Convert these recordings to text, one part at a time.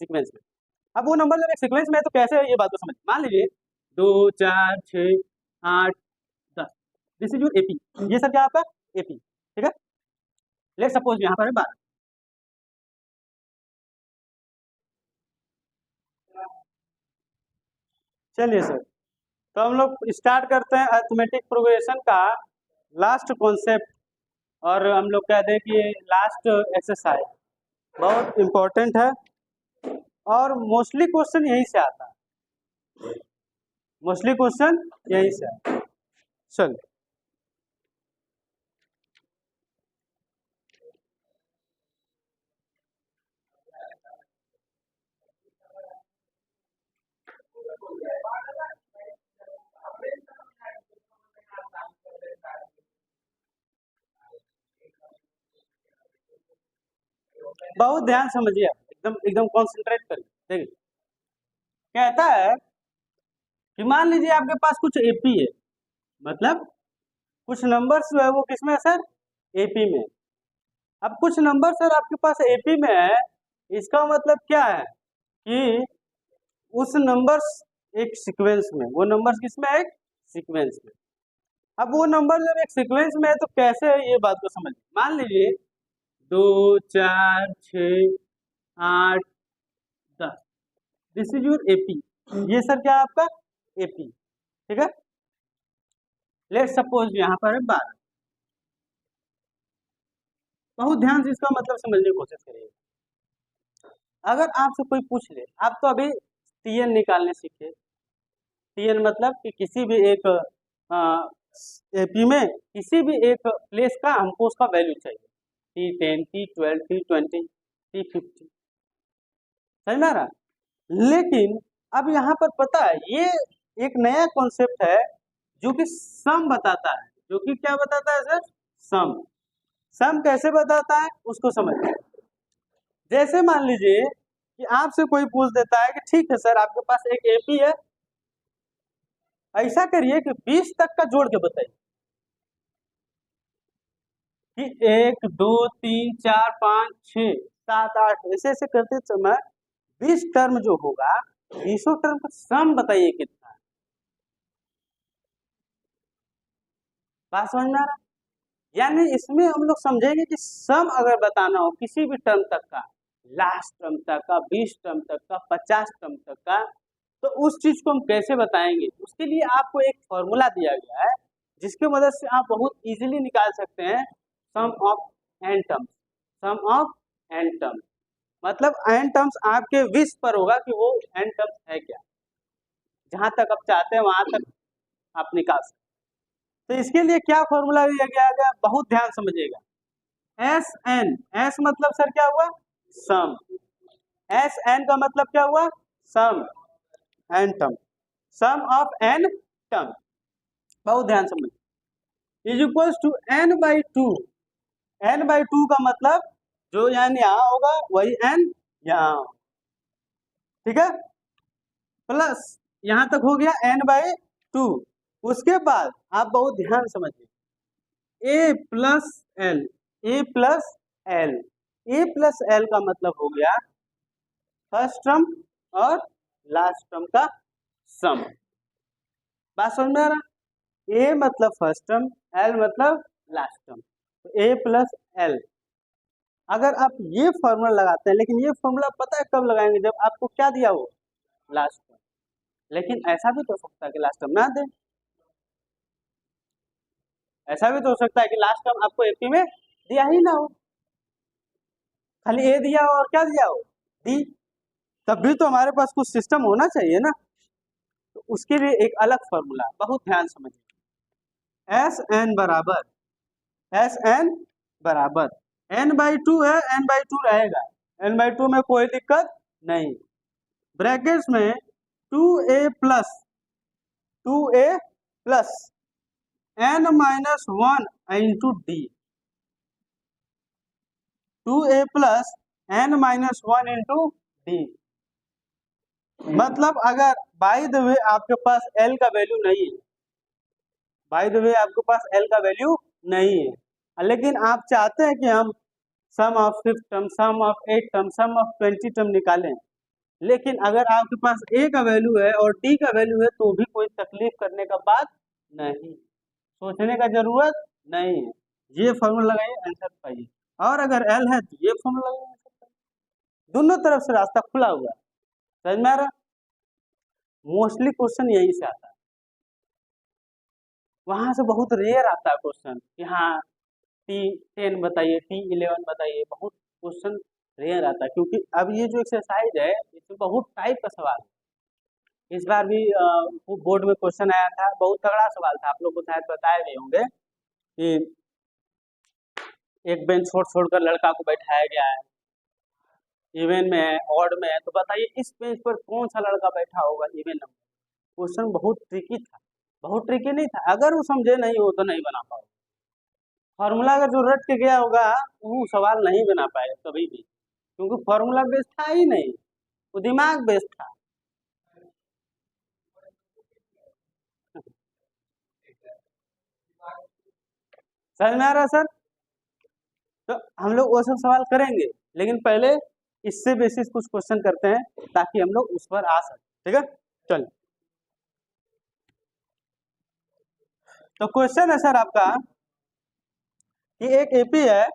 Sequence में। अब वो नंबर जब एक सीक्वेंस में है तो कैसे है ये बात को समझ। मान लीजिए 2 4 6 8 10, दिस इज योर एपी। ये सब क्या आपका एपी, ठीक है। लेट सपोज यहाँ पर है 12। चलिए सर, तो हम लोग स्टार्ट करते हैं अरिथमेटिक प्रोग्रेशन का लास्ट कॉन्सेप्ट, और हम लोग कहते हैं कि लास्ट एक्सरसाइज बहुत इम्पोर्टेंट है और मोस्टली क्वेश्चन यहीं से आता है, मोस्टली क्वेश्चन यहीं से आता है। चल बहुत ध्यान समझिए, एकदम एकदम कॉन्सेंट्रेट करिए। देखिए कहता है कि मान लीजिए आपके पास कुछ एपी है, मतलब कुछ नंबर्स जो है वो किसमें है सर, एपी में। अब कुछ नंबर सर आपके पास एपी में है, इसका मतलब क्या है कि उस नंबर्स एक सीक्वेंस में, वो नंबर्स किसमें है, एक सीक्वेंस में। अब वो नंबर जब एक सीक्वेंस में है तो कैसे है ये बात को समझिए। मान लीजिए 2 4 6 8 10, दिस इज योर एपी। ये सर क्या है आपका एपी, ठीक है। लेट सपोज यहाँ पर है 12। बहुत ध्यान से इसका मतलब समझने की कोशिश करिए। अगर आपसे कोई पूछ ले, आप तो अभी टीएन निकालने सीखे। टीएन मतलब कि किसी भी एक एपी में किसी भी एक प्लेस का हमको उसका वैल्यू चाहिए, T10 T12 T20 T50, समझ में आ रहा। लेकिन अब यहाँ पर पता है ये एक नया कॉन्सेप्ट है जो कि सम बताता है, जो कि क्या बताता है सर, सम। सम कैसे बताता है उसको समझिए। जैसे मान लीजिए कि आपसे कोई पूछ देता है कि ठीक है सर आपके पास एक एपी है, ऐसा करिए कि 20 तक का जोड़ के बताइए कि 1 2 3 4 5 6 7 8 ऐसे ऐसे करते समय 20 टर्म जो होगा, 20 टर्म का सम बताइए कितना है। बात समझ में आ रहा। यानी इसमें हम लोग समझेंगे कि सम अगर बताना हो किसी भी टर्म तक का, लास्ट टर्म तक का, 20 टर्म तक का, 50 टर्म तक का, तो उस चीज को हम कैसे बताएंगे। उसके लिए आपको एक फॉर्मूला दिया गया है जिसकी मदद से आप बहुत इजीली निकाल सकते हैं sum of N terms. Sum of N terms मतलब एन टर्म्स आपके विश पर होगा कि वो एन टर्म्स है क्या, जहां तक आप चाहते हैं वहां तक आप निकाल सकते। तो इसके लिए क्या फॉर्मूला दिया गया, बहुत ध्यान समझिएगा। एस एन, एस मतलब सर क्या हुआ, सम। एस एन का मतलब क्या हुआ, sum N term, sum of N term. बहुत ध्यान समझिए। Is equal to N by two. N by two का मतलब जो एन यहाँ होगा वही एन यहाँ, ठीक है। प्लस यहाँ तक हो गया एन बाई टू। उसके बाद आप बहुत ध्यान समझिए, ए प्लस एल, ए प्लस एल। ए प्लस एल का मतलब हो गया फर्स्ट टर्म और लास्ट टर्म का सम। बात समझ में आ रहा। ए मतलब फर्स्ट टर्म, एल मतलब लास्ट टर्म, तो ए प्लस एल। अगर आप ये फॉर्मूला लगाते हैं, लेकिन ये फॉर्मूला पता है कब लगाएंगे, जब आपको क्या दिया हो, लास्ट टर्म। लेकिन ऐसा भी तो हो सकता है कि लास्ट टर्म ना दे, ऐसा भी तो हो सकता है कि लास्ट टर्म आपको एपी में दिया ही ना हो, खाली ए दिया हो और क्या दिया हो, डी। तब भी तो हमारे पास कुछ सिस्टम होना चाहिए ना, तो उसके लिए एक अलग फॉर्मूला, बहुत ध्यान समझिए। एस एन बराबर, एस एन बराबर एन बाई टू है, एन बाई टू रहेगा, एन बाई टू में कोई दिक्कत नहीं। ब्रैकेट्स में 2a plus n minus 1 into D, 2a plus n minus 1 into D. मतलब अगर बाय द वे आपके पास l का वैल्यू नहीं है, बाय द वे आपके पास l का वैल्यू नहीं है, लेकिन आप चाहते हैं कि हम sum of 5th term, sum of 8th term, sum of 20 term निकालें, लेकिन अगर आपके पास ए का वैल्यू है और डी का वैल्यू है तो भी कोई तकलीफ करने का बात नहीं, सोचने का जरूरत नहीं है। ये फॉर्मूला लगाइए, आंसर पाइए। और अगर एल है तो ये फॉर्मूला लगाइए, आंसर पाइए। दोनों तरफ से रास्ता खुला हुआ है। समझ में आ रहा? मोस्टली क्वेश्चन यही से आता है, वहां से बहुत रेयर आता है क्वेश्चन कि हाँ T10 बताइए, T11 बताइए, बहुत क्वेश्चन रेयर आता है, क्योंकि अब ये जो एक्सरसाइज है इसमें बहुत टाइप का सवाल है। इस बार भी बोर्ड में क्वेश्चन आया था, बहुत तगड़ा सवाल था, आप लोग को शायद बताए भी होंगे कि एक बेंच छोड़ छोड़कर लड़का को बैठाया गया है, इवन में है, ऑड में है, तो बताइए इस बेंच पर कौन सा लड़का बैठा होगा इवन नंबर। क्वेश्चन बहुत ट्रिकी था, बहुत ट्रिकी नहीं था, अगर वो समझे नहीं हो तो नहीं बना पाओ। फॉर्मूला अगर जो रट के गया होगा वो सवाल नहीं बना पाएगा कभी भी, क्योंकि फॉर्मूला बेस्ड था ही नहीं, वो दिमाग बेस्ड था। समझ में आ रहा है सर? तो हम लोग वो सब सवाल करेंगे, लेकिन पहले इससे बेसिस कुछ क्वेश्चन करते हैं ताकि हम लोग उस पर आ सके। ठीक है, चलिए। तो क्वेश्चन है सर आपका कि एक एपी है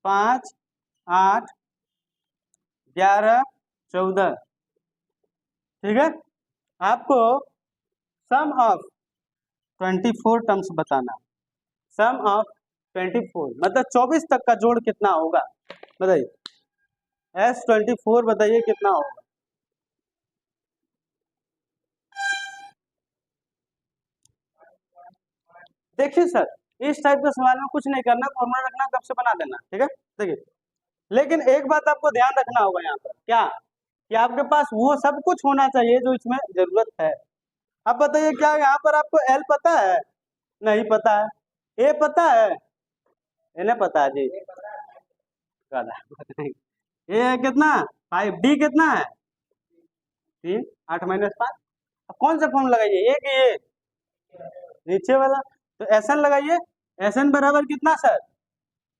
5, 8, 11, 14, ठीक है। आपको सम ऑफ 24 टर्म्स बताना। सम ऑफ 24 मतलब 24 तक का जोड़ कितना होगा बताइए। S24 बताइए कितना होगा। देखिए सर, इस टाइप के सवाल में कुछ नहीं करना, फॉर्मूला रखना, कब से बना देना। ठीक है, देखिए, लेकिन एक बात आपको ध्यान रखना होगा यहाँ पर, क्या कि आपके पास वो सब कुछ होना चाहिए जो इसमें जरूरत है। अब बताइए क्या यहाँ पर आपको एल पता है? नहीं पता है। ए पता है? इन्हें पता है जी। ए है कितना? 5। डी कितना है? 3। 8 - 5। अब कौन सा फॉर्म लगाइए, ए कि ये नीचे वाला? तो एस एन लगाइए। एस एन बराबर कितना सर?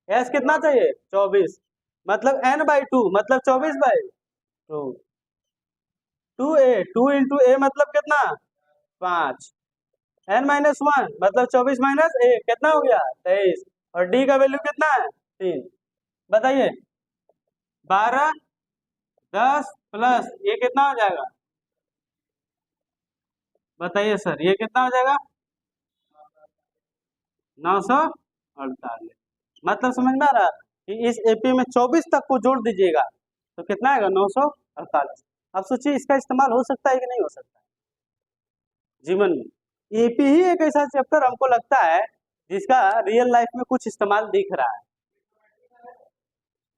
एस कितना चाहिए? 24, मतलब n/2 मतलब 24/2। 2a, 2 इंटू ए मतलब कितना? 5। n-1 मतलब 24 माइनस 1 कितना हो गया? 23। और डी का वैल्यू कितना है? 3। बताइए 12, 10 प्लस ये कितना हो जाएगा? बताइए सर ये कितना हो जाएगा? 948। मतलब समझ में आ रहा है कि इस एपी में 24 तक को जोड़ दीजिएगा तो कितना आएगा? 948। अब सोचिए इसका इस्तेमाल हो सकता है कि नहीं हो सकता है जीवन में। एपी ही एक ऐसा चैप्टर हमको लगता है जिसका रियल लाइफ में कुछ इस्तेमाल दिख रहा है।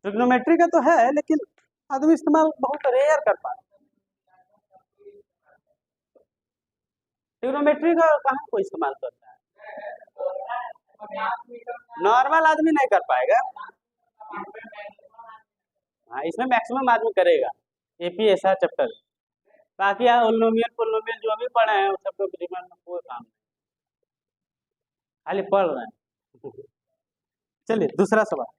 ट्रिग्नोमेट्री का तो है, लेकिन आदमी इस्तेमाल बहुत रेयर कर पाता है। ट्रिग्नोमेट्री का कहाँ कोई इस्तेमाल करता है? नॉर्मल आदमी नहीं कर पाएगा। हाँ, इसमें मैक्सिमम आदमी करेगा। एपी ऐसा चैप्टर। बाकी ओलोमियल पोलोमियल जो भी पढ़े हैं उस सब तो जीवन में कोई काम नहीं, खाली पढ़ रहे हैं। चलिए दूसरा सवाल।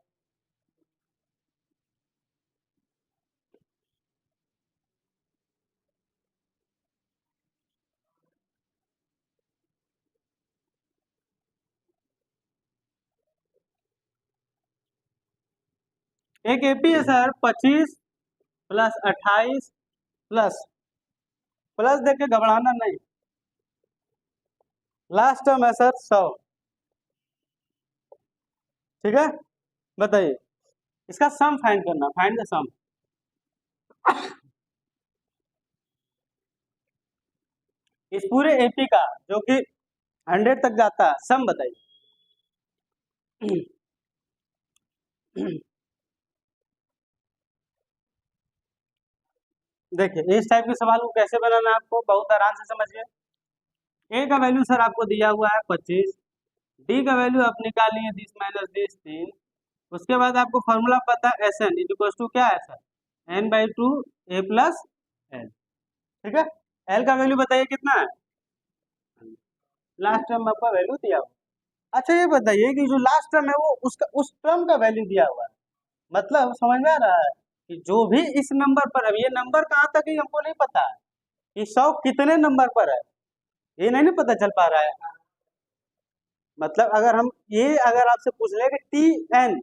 एक एपी है सर 25 प्लस 28 प्लस, प्लस देख के घबराना नहीं, लास्ट टर्म है सर 100। ठीक है, बताइए इसका सम फाइंड करना, फाइंड द सम। इस पूरे एपी का जो कि 100 तक जाता है, सम बताइए। देखिए इस टाइप के सवाल को कैसे बनाना है आपको बहुत आराम से समझिए। ए का वैल्यू सर आपको दिया हुआ है 25, डी का वैल्यू आप निकालिए 20 - 20 3। उसके बाद आपको फॉर्मूला पता है एस एन इक्वल टू क्या है sir? n/2 a plus L. ठीक है, एल का वैल्यू बताइए कितना है? लास्ट टर्म आपका वैल्यू दिया हुआ। अच्छा ये बताइए कि जो लास्ट टर्म है वो उसका उस टर्म का वैल्यू दिया हुआ है, मतलब समझ में आ रहा है कि जो भी इस नंबर पर, अब ये नंबर कहाँ तक है हमको नहीं पता है कि 100 कितने नंबर पर है, ये नहीं पता चल पा रहा है। मतलब अगर हम ये अगर आपसे पूछ ले कि टी एन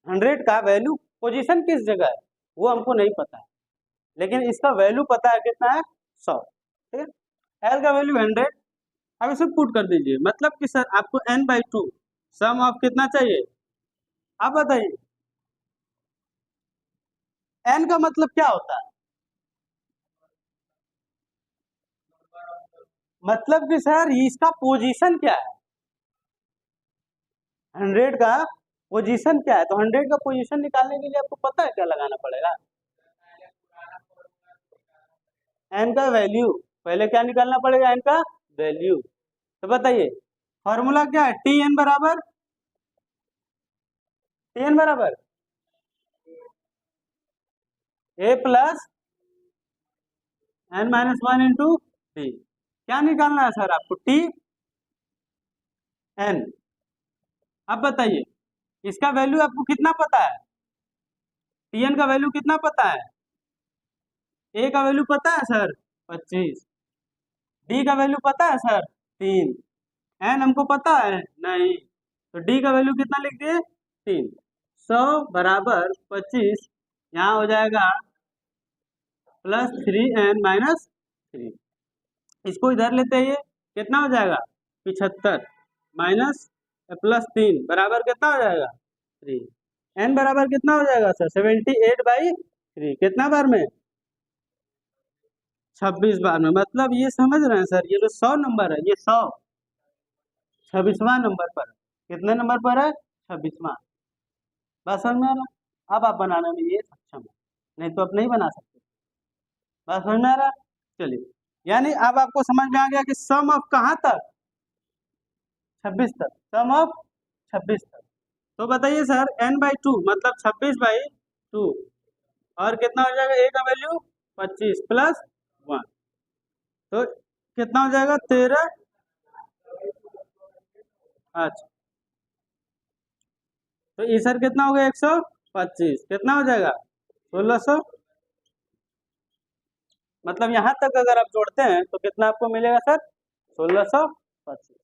100 का वैल्यू पोजीशन किस जगह है, वो हमको नहीं पता है, लेकिन इसका वैल्यू पता है कितना है 100। ठीक है, एल का वैल्यू 100। अब इसे पुट कर दीजिए, मतलब कि सर आपको n/2 सम ऑफ कितना चाहिए, आप बताइए। n का मतलब क्या होता है, मतलब कि सर इसका पोजीशन क्या है, 100 का पोजीशन क्या है, तो 100 का पोजीशन निकालने के लिए आपको पता है क्या लगाना पड़ेगा, n का वैल्यू। पहले क्या निकालना पड़ेगा, n का वैल्यू। तो बताइए फॉर्मूला क्या है, टी एन बराबर a प्लस n-1 × t। क्या निकालना है सर आपको, टी एन। अब बताइए इसका वैल्यू आपको कितना पता है, टी एन का वैल्यू कितना पता है, ए का वैल्यू पता है सर 25, डी का वैल्यू पता है सर 3, एन हमको पता है नहीं, तो डी का वैल्यू कितना लिख दिए 3। 100 = 25, यहाँ हो जाएगा +3n-3। इसको इधर लेते हैं, कितना हो जाएगा 75 माइनस +3 बराबर कितना हो जाएगा 3। n बराबर कितना हो जाएगा सर 78/3, कितना बार में 26 बार में। मतलब ये समझ रहे हैं सर, ये जो 100 नंबर है ये 100 26वां नंबर पर है। कितने नंबर पर है 26वां। बस समझ में आ रहा, अब आप बनाने में ये सक्षम है, नहीं तो आप नहीं बना सकते। बस समझ में आ रहा, चलिए यानी अब आपको समझ में आ गया कि सम ऑफ कहाँ तक 26 तक, सम ऑफ 26 तक। तो बताइए सर n/2 मतलब 26/2, और कितना हो जाएगा a का वैल्यू 25 + 1, तो कितना हो जाएगा 13। अच्छा, तो ई सर कितना हो गया 125, कितना हो जाएगा 1600। मतलब यहाँ तक अगर आप जोड़ते हैं तो कितना आपको मिलेगा सर 1625।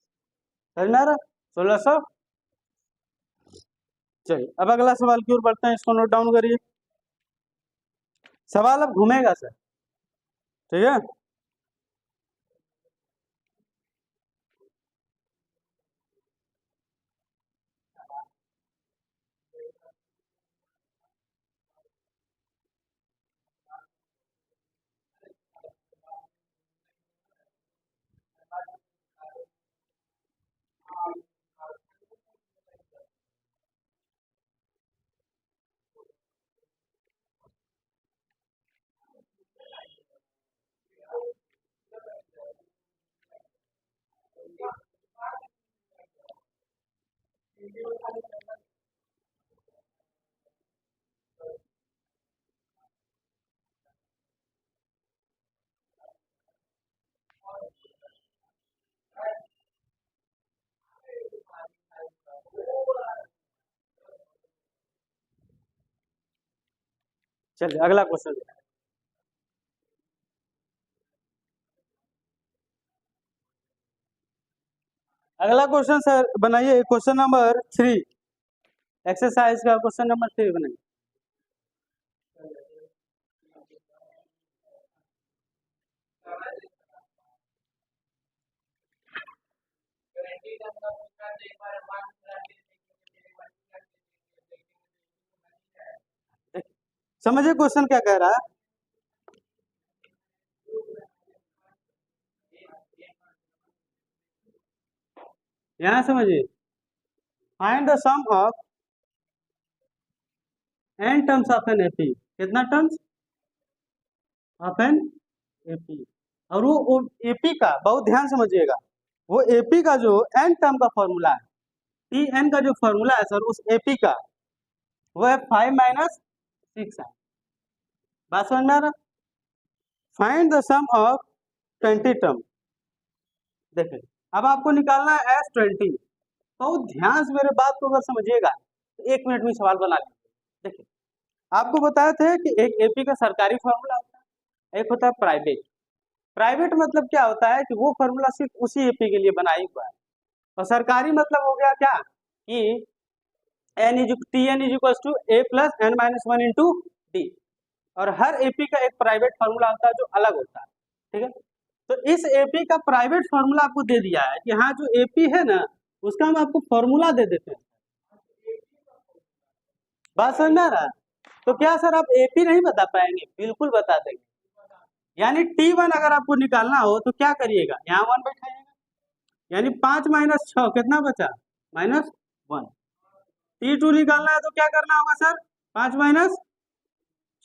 समझ में आ रहा 1600। चलिए अब अगला सवाल की ओर बढ़ते हैं, इसको नोट डाउन करिए। सवाल अब घूमेगा सर, ठीक है। चलिए अगला क्वेश्चन, अगला क्वेश्चन सर बनाइए, क्वेश्चन नंबर 3, एक्सरसाइज का क्वेश्चन नंबर 3 बनाइए। समझिए क्वेश्चन क्या कह रहा है, यहाँ समझिए, find the sum of n terms of an AP. कितना टर्म्स ऑफ एन एपी, और वो एपी का बहुत ध्यान समझिएगा, वो एपी का जो n टर्म का फॉर्मूला है, टी एन का जो फॉर्मूला है सर उस एपी का, वो है 5 - 6 है। बात समझ में आ रहा, find the sum of 20 term. देखिए अब आपको निकालना है S20, बहुत ध्यान से मेरे बात को अगर समझिएगा तो 1 मिनट में सवाल बना लीजिए। देखिए आपको बताए थे कि एक एपी का सरकारी फॉर्मूला होता है, एक होता है प्राइवेट। प्राइवेट मतलब क्या होता है कि वो फॉर्मूला सिर्फ उसी एपी के लिए बनाई हुआ है, और सरकारी मतलब हो गया क्या कि Tn = a plus n minus one into D. और हर एपी का एक प्राइवेट फार्मूला होता है जो अलग होता है, ठीक है। तो इस एपी का प्राइवेट फार्मूला आपको दे दिया है कि हाँ जो एपी है ना उसका हम आपको फार्मूला दे देते हैं। बात समझ में आ रहा है? तो क्या सर आप एपी नहीं बता पाएंगे? बिल्कुल बता देंगे। यानी T1 अगर आपको निकालना हो तो क्या करिएगा, यहाँ 1 बैठाइएगा, यानी 5 माइनस 6 कितना बचा, -1। T2 निकालना है तो क्या करना होगा सर, 5 माइनस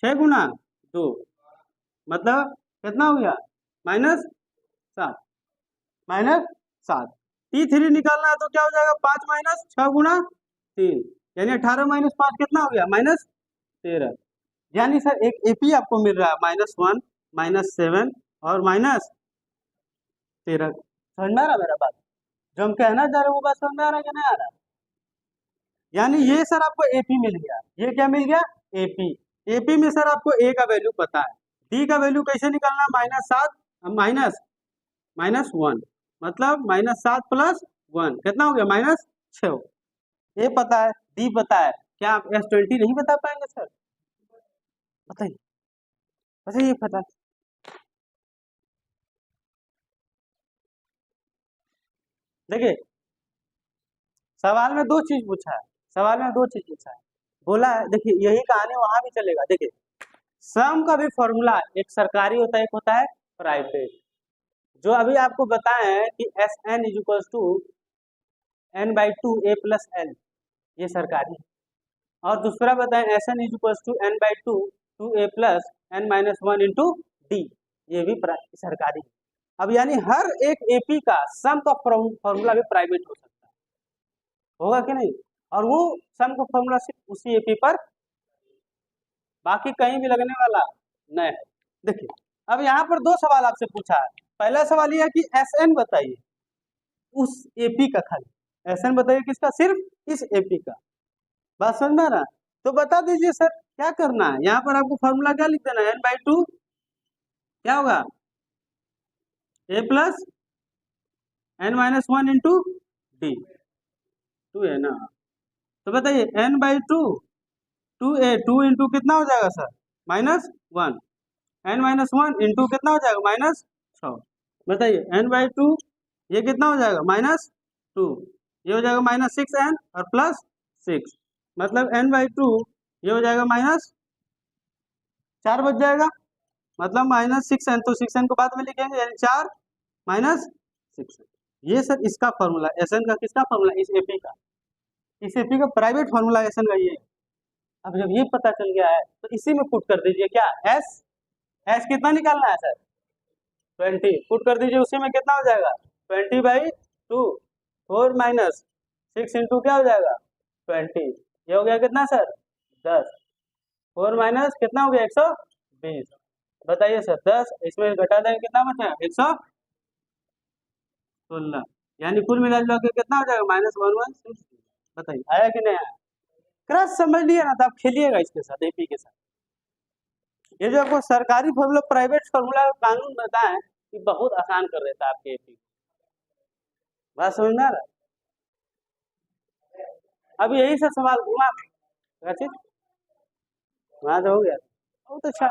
6 गुना 2, मतलब कितना हो गया, -7, -7। T3 निकालना है तो क्या हो जाएगा, 5 माइनस 6 गुना 3, यानी 18 माइनस 5 कितना हो गया, -13। यानी सर एक एपी आपको मिल रहा है -1, -7 और -13। समझ में आ रहा मेरा बात? जो हम कहना चाह रहे हैं वो बात समझ में आ रहा है कि नहीं आ रहा? यानी ये सर आपको एपी मिल गया, ये क्या मिल गया, एपी। एपी में सर आपको ए का वैल्यू पता है, डी का वैल्यू कैसे निकालना, -7 -1, मतलब -7 प्लस 1 कितना हो गया, -6। ए पता है, डी पता है, क्या आप S20 नहीं बता पाएंगे सर? बताइए बताइए पता। देखिए सवाल में दो चीज पूछा है, सवाल में दो चीज पूछा है, बोला है, देखिए यही कहानी वहां भी चलेगा। देखिए सम का भी फॉर्मूला एक सरकारी होता है, एक होता है प्राइवेट। जो अभी आपको बताए हैं कि Sn = n/2 a+l, ये सरकारी है। और दूसरा बताएं Sn = n/2 2a+n - 1 into D, ये भी सरकारी है। अब यानी हर एक एपी का सम का फॉर्मूला भी प्राइवेट हो सकता है, होगा कि नहीं? और वो सम का फॉर्मूला सिर्फ उसी एपी पर, बाकी कहीं भी लगने वाला नहीं है। देखिए अब यहाँ पर दो सवाल आपसे पूछा है। पहला सवाल यह है कि Sn बताइए उस एपी का, खाली Sn बताइए किसका, सिर्फ इस एपी का। बात समझ में आ रहा है? तो बता दीजिए सर क्या करना है, यहाँ पर आपको फॉर्मूला क्या लिख देना है, n/2 क्या होगा, a+n - 1 इंटू डी, 2 है ना। तो बताइए n/2 2a, 2 इंटू कितना हो जाएगा सर, -1, n - 1 इंटू कितना हो जाएगा, -6। बताइए n/2 ये कितना हो जाएगा, -2, ये हो जाएगा -6n और +6, मतलब n/2 ये हो जाएगा -4 बच जाएगा, मतलब -6n, तो 6n को बाद में लिखेंगे, यानी 4 -6। ये सर इसका फॉर्मूला, Sn का किसका फॉर्मूला, इस एपी का, इस एपी का प्राइवेट फॉर्मूला Sn का ये। अब जब ये पता चल गया है तो इसी में पुट कर दीजिए क्या, S कितना निकालना है सर, 20 पुट कर दीजिए, उसी में कितना हो जाएगा, 20/2, 4 माइनस 6 इंटू क्या हो जाएगा, 20, ये हो गया कितना सर, 10, 4 माइनस कितना हो गया, 120। बताइए सर 10 इसमें घटा देंगे कितना बचा, 116, यानी कुल मिला जुला के कितना हो जाएगा, -116। बताइए आया कि नहीं आया? क्रस समझ लिया ना, तो आप खेलिएगा इसके साथ, एपी के साथ। ये जो आपको सरकारी फॉर्मूला प्राइवेट फॉर्मूला कानून बताएं कि बहुत आसान कर देता है आपके एपी। बात समझ में आ रहा है? अब यही से सवाल घुमा, वहाँ तो हो गया, बहुत अच्छा।